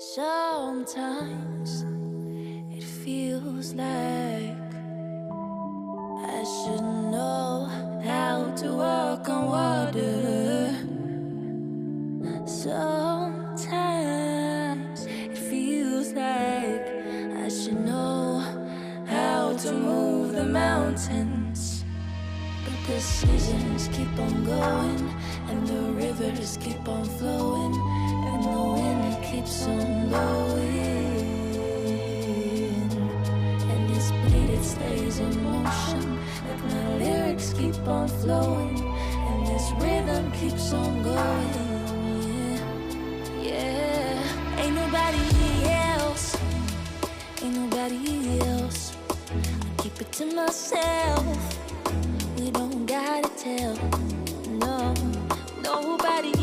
Sometimes it feels like I should know how to walk on water. Sometimes it feels like I should know how to move the mountains. But the seasons keep on going, and the rivers keep on flowing, and the wind keeps on blowing, and this beat, it stays in motion, like my lyrics keep on flowing, and this rhythm keeps on going. Yeah, ain't nobody else, ain't nobody else. I keep it to myself. We don't gotta tell, no, nobody